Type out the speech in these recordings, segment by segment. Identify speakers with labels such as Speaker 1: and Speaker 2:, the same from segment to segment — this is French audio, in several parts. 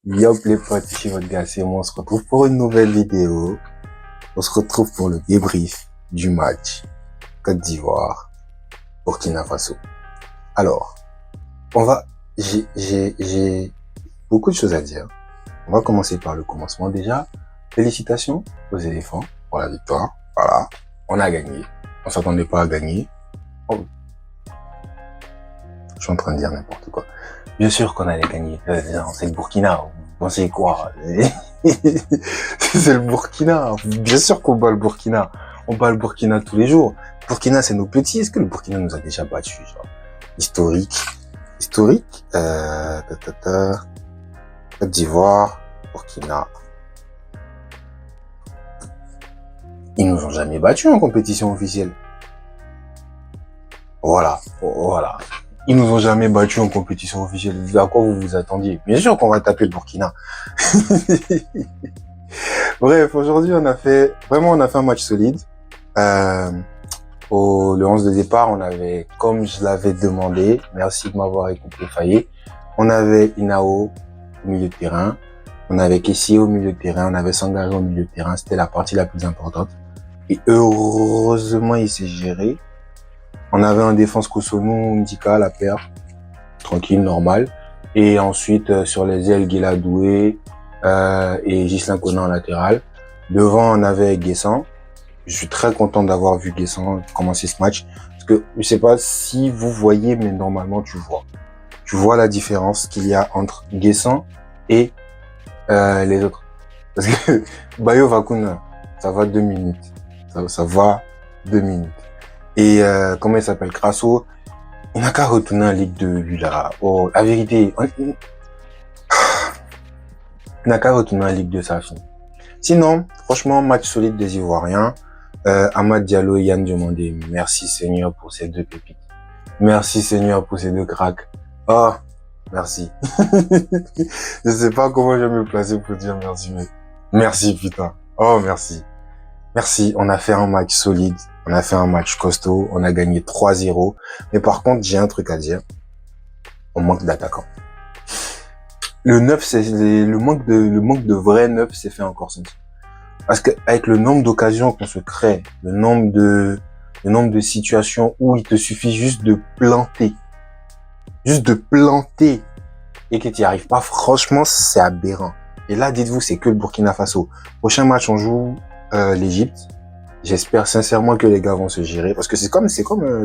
Speaker 1: Yop les potes, ici votre gars, c'est moi, on se retrouve pour une nouvelle vidéo. On se retrouve pour le débrief du match Côte d'Ivoire, Burkina Faso. Alors, j'ai beaucoup de choses à dire. On va commencer par le commencement déjà. Félicitations aux éléphants pour la victoire. Voilà, on a gagné. On s'attendait pas à gagner. Oh. Je suis en train de dire n'importe quoi. Bien sûr qu'on allait gagner. C'est le Burkina. Vous pensez quoi? C'est le Burkina. Bien sûr qu'on bat le Burkina. On bat le Burkina tous les jours. Burkina, c'est nos petits. Est-ce que le Burkina nous a déjà battus, genre? Historique. Côte d'Ivoire, Burkina. Ils nous ont jamais battus en compétition officielle. Voilà. Ils nous ont jamais battus en compétition officielle. À quoi vous vous attendiez? Bien sûr qu'on va taper le Burkina. Bref, aujourd'hui on a fait un match solide. Le 11 de départ, on avait, comme je l'avais demandé, merci de m'avoir écouté, Faye. On avait Inao au milieu de terrain, on avait Kessie au milieu de terrain, on avait Sangaré au milieu de terrain. C'était la partie la plus importante. Et heureusement, il s'est géré. On avait en défense Kosonou, Ndika, la paire, tranquille, normal. Et ensuite, sur les ailes, Guéladoué et Ghislain Konan en latéral. Devant, on avait Guessant. Je suis très content d'avoir vu Guessant commencer ce match. Parce que je sais pas si vous voyez, mais normalement, tu vois. Tu vois la différence qu'il y a entre Guessant et les autres. Parce que Bayo Vakuna, ça va 2 minutes. Ça va 2 minutes. Et comment il s'appelle, Crasso, il n'a qu'à retourner en Ligue 2, lui là. Oh, la vérité, il n'a qu'à retourner en Ligue 2, ça finit. Sinon, franchement, match solide des Ivoiriens. Amad Diallo et Yann Diomandé, merci Seigneur pour ces 2 pépites. Merci Seigneur pour ces 2 cracks. Oh, merci. Je sais pas comment je vais me placer pour dire merci, mais merci putain. Oh, merci. Merci, on a fait un match solide. On a fait un match costaud, on a gagné 3-0. Mais par contre, j'ai un truc à dire. On manque d'attaquants. Le manque de vrais neufs s'est fait encore sentir. Parce que avec le nombre d'occasions qu'on se crée, le nombre de situations où il te suffit juste de planter et que tu n'y arrives pas, franchement, c'est aberrant. Et là, dites-vous, c'est que le Burkina Faso. Prochain match, on joue l'Égypte. J'espère sincèrement que les gars vont se gérer, parce que c'est comme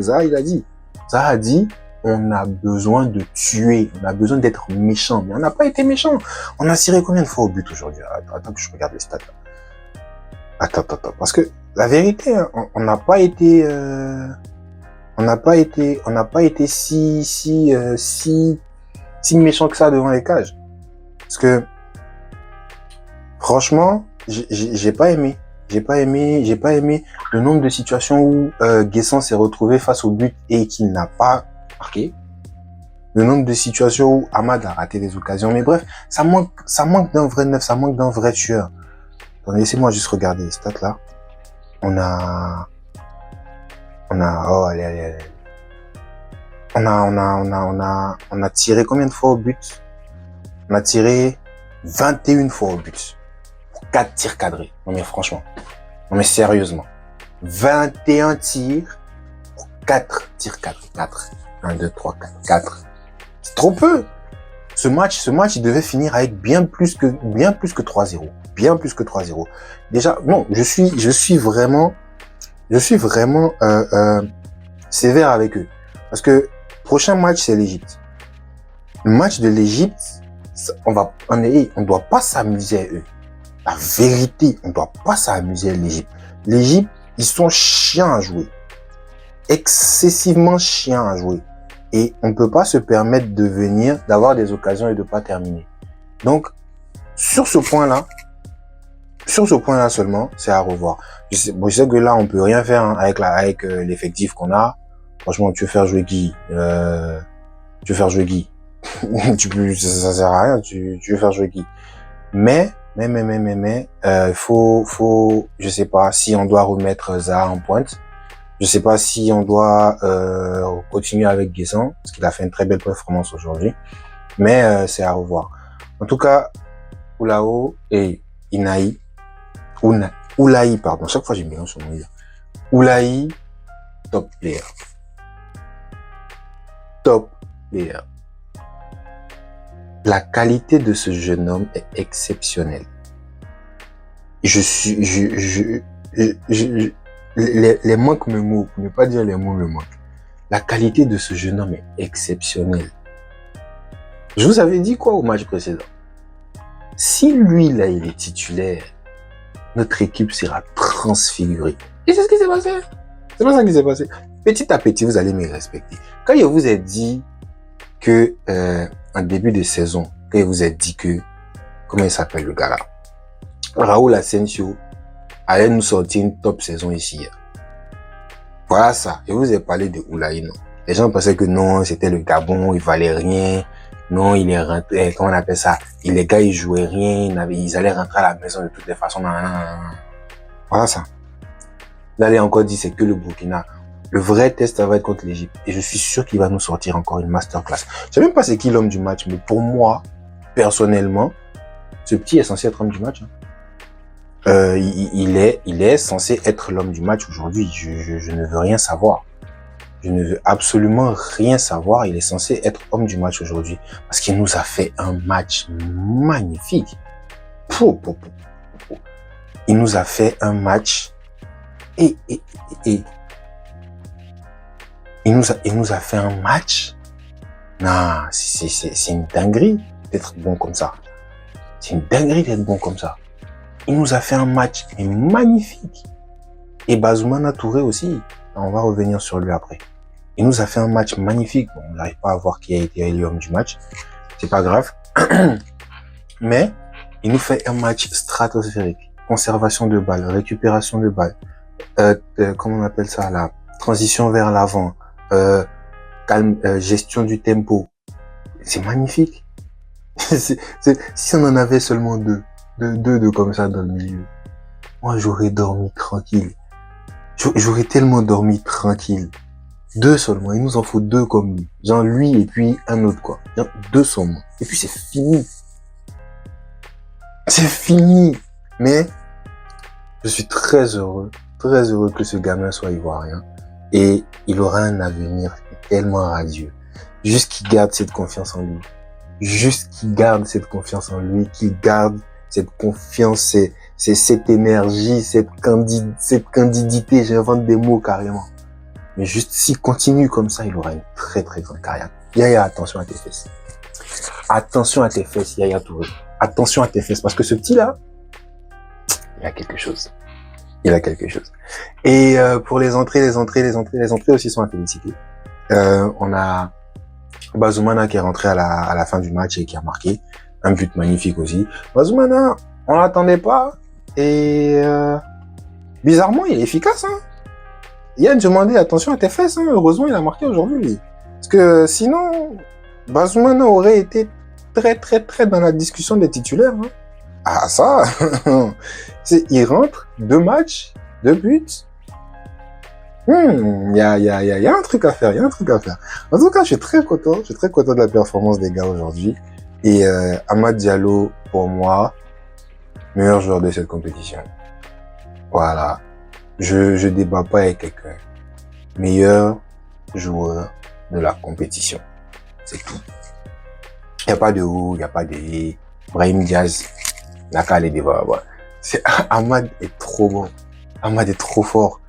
Speaker 1: Zaha, il a dit. Zaha a dit, on a besoin de tuer, on a besoin d'être méchant. Mais on n'a pas été méchant. On a tiré combien de fois au but aujourd'hui? Attends que je regarde les stats. Attends. Parce que la vérité, on n'a pas été si méchant que ça devant les cages. Parce que franchement, j'ai pas aimé. J'ai pas aimé le nombre de situations où Guessant s'est retrouvé face au but et qu'il n'a pas marqué. Le nombre de situations où Amad a raté des occasions. Mais bref, ça manque d'un vrai neuf, ça manque d'un vrai tueur. Attendez, laissez-moi juste regarder les stats là. Oh, allez. On a tiré combien de fois au but? On a tiré 21 fois au but. 4 tirs cadrés. Non mais franchement. Non mais sérieusement. 21 tirs pour 4 tirs cadrés. 4. 1, 2, 3, 4. 4. C'est trop peu. Ce match, il devait finir avec bien plus que 3-0. Bien plus que 3-0. Déjà, non, je suis vraiment sévère avec eux. Parce que prochain match, c'est l'Égypte. Le match de l'Égypte, on doit pas s'amuser à eux. La vérité, on doit pas s'amuser à l'Égypte. L'Égypte, ils sont chiants à jouer. Excessivement chiants à jouer. Et on ne peut pas se permettre d'avoir des occasions et de pas terminer. Donc, sur ce point-là seulement, c'est à revoir. Je sais que là, on peut rien faire hein, avec l'effectif qu'on a. Franchement, tu veux faire jouer Guy. Ça sert à rien, tu veux faire jouer Guy. Mais, faut, je sais pas si on doit remettre Zaha en pointe. Je sais pas si on doit, continuer avec Guessant, parce qu'il a fait une très belle performance aujourd'hui. Mais, c'est à revoir. En tout cas, Oulao et Inaï, Oulaï, pardon, chaque fois j'ai mélange son nom. Oulaï, top player. Top player. La qualité de ce jeune homme est exceptionnelle. Les manques me moquent, pour ne pas dire les mots me manquent. La qualité de ce jeune homme est exceptionnelle. Je vous avais dit quoi au match précédent? Si lui, là, il est titulaire, notre équipe sera transfigurée. Et c'est ce qui s'est passé. C'est pas ça qui s'est passé. Petit à petit, vous allez me respecter. Quand je vous ai dit que, en début de saison, quand je vous ai dit que, comment il s'appelle le gars là? Raoul Asensio allait nous sortir une top saison ici. Voilà ça. Je vous ai parlé de Oulaï, non. Les gens pensaient que non, c'était le Gabon, il valait rien. Non, il est rentré, comment on appelle ça? Les gars, ils jouaient rien, ils allaient rentrer à la maison de toutes les façons. Voilà ça. Là, il a encore dit, c'est que le Burkina. Le vrai test, ça va être contre l'Égypte. Et je suis sûr qu'il va nous sortir encore une masterclass. Je sais même pas c'est qui l'homme du match, mais pour moi, personnellement, ce petit est censé être l'homme du match. Il est censé être l'homme du match aujourd'hui. Je ne veux rien savoir. Je ne veux absolument rien savoir. Il est censé être homme du match aujourd'hui. Parce qu'il nous a fait un match magnifique. Il nous a fait un match. Il nous a fait un match. Non, c'est une dinguerie d'être bon comme ça. C'est une dinguerie d'être bon comme ça. Il nous a fait un match magnifique. Et Bazoumana Touré aussi. On va revenir sur lui après. Il nous a fait un match magnifique. Bon, on n'arrive pas à voir qui a été élu homme du match. C'est pas grave. Mais il nous fait un match stratosphérique. Conservation de balles, récupération de balles. Comment on appelle ça là? Transition vers l'avant. Gestion du tempo. C'est magnifique. Si on en avait seulement deux comme ça dans le milieu, moi j'aurais dormi tranquille. J'aurais tellement dormi tranquille. 2 seulement, il nous en faut 2 comme lui. Genre lui et puis un autre quoi. Genre 2 seulement. Et puis c'est fini. C'est fini. Mais je suis très heureux que ce gamin soit ivoirien. Et il aura un avenir tellement radieux. Juste qu'il garde cette confiance en lui. Juste qu'il garde cette confiance en lui, qu'il garde cette confiance, cette énergie, cette candidité, j'invente des mots carrément. Mais juste s'il continue comme ça, il aura une très très grande carrière. Yaya, attention à tes fesses. Attention à tes fesses, Yaya Touré. Attention à tes fesses, parce que ce petit-là, il a quelque chose. Il a quelque chose. Et pour les entrées aussi sont à féliciter. On a Bazoumana qui est rentré à la fin du match et qui a marqué un but magnifique aussi. Bazoumana, on l'attendait pas et bizarrement il est efficace. Hein. Yann demandait attention à tes fesses. Hein. Heureusement il a marqué aujourd'hui. Parce que sinon Bazoumana aurait été très dans la discussion des titulaires. Hein. Ah ça, il rentre 2 matchs, 2 buts. Il y a un truc à faire, En tout cas, je suis très content de la performance des gars aujourd'hui. Et Amad Diallo, pour moi, meilleur joueur de cette compétition. Voilà. Je débat pas avec quelqu'un. Meilleur joueur de la compétition. C'est tout. Il n'y a pas de ou, il n'y a pas de Brahim Diaz. La qu'à aller débat. Amad est trop bon. Amad est trop fort.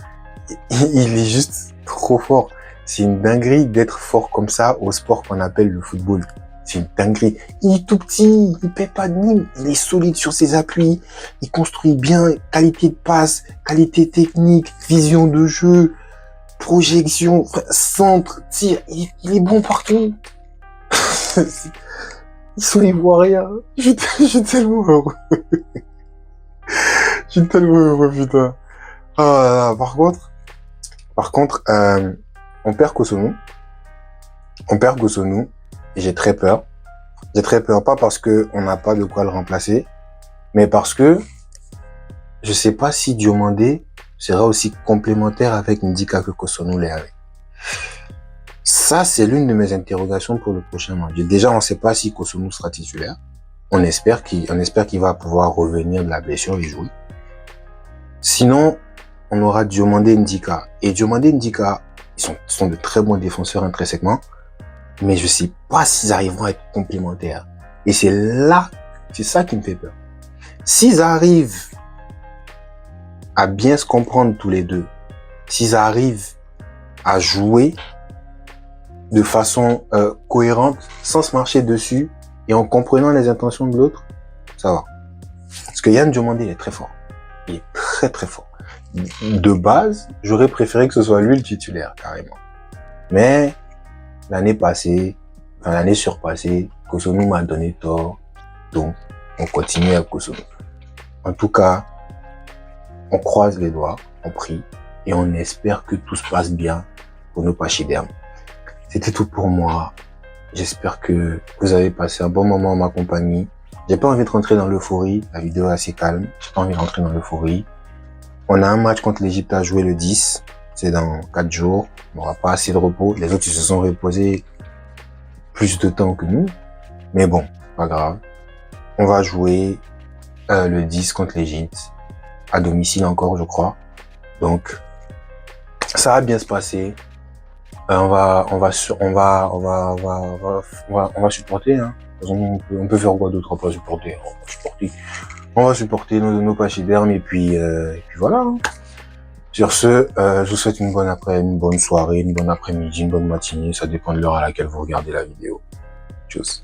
Speaker 1: Il est juste trop fort. C'est une dinguerie d'être fort comme ça au sport qu'on appelle le football. C'est une dinguerie. Il est tout petit, il paie pas de mine, il est solide sur ses appuis, il construit bien, qualité de passe, qualité technique, vision de jeu, projection, centre, tir, il est bon partout. Ils sont ivoiriens. Je suis tellement heureux. Je suis tellement heureux, putain. Par contre, on perd Kosonou. Et j'ai très peur. Pas parce que on n'a pas de quoi le remplacer, mais parce que je sais pas si Diomandé sera aussi complémentaire avec Ndika que Kosonou l'est avec. Ça, c'est l'une de mes interrogations pour le prochain match. Déjà, on sait pas si Kosonou sera titulaire. On espère qu'il va pouvoir revenir de la blessure et jouer. Sinon, on aura Diomandé Ndika. Et Diomandé Ndika, ils sont de très bons défenseurs intrinsèquement, mais je sais pas s'ils arriveront à être complémentaires. Et c'est ça qui me fait peur. S'ils arrivent à bien se comprendre tous les deux, s'ils arrivent à jouer de façon cohérente, sans se marcher dessus et en comprenant les intentions de l'autre, ça va. Parce que Yann Diomandé, il est très fort. Il est très très fort. De base, j'aurais préféré que ce soit lui le titulaire, carrément. Mais l'année surpassée, Cotonou m'a donné tort. Donc, on continue à Cotonou. En tout cas, on croise les doigts, on prie et on espère que tout se passe bien pour nos pachydermes. C'était tout pour moi. J'espère que vous avez passé un bon moment en ma compagnie. J'ai pas envie de rentrer dans l'euphorie. La vidéo est assez calme. J'ai pas envie de rentrer dans l'euphorie. On a un match contre l'Égypte à jouer le 10. C'est dans 4 jours. On n'aura pas assez de repos. Les autres, ils se sont reposés plus de temps que nous. Mais bon, pas grave. On va jouer le 10 contre l'Égypte. À domicile encore, je crois. Donc, ça va bien se passer. On va supporter, hein. On peut faire quoi d'autre? On va supporter. On va supporter nos pachydermes et puis voilà. Hein. Sur ce, je vous souhaite une bonne soirée, une bonne après-midi, une bonne matinée. Ça dépend de l'heure à laquelle vous regardez la vidéo. Tchuss.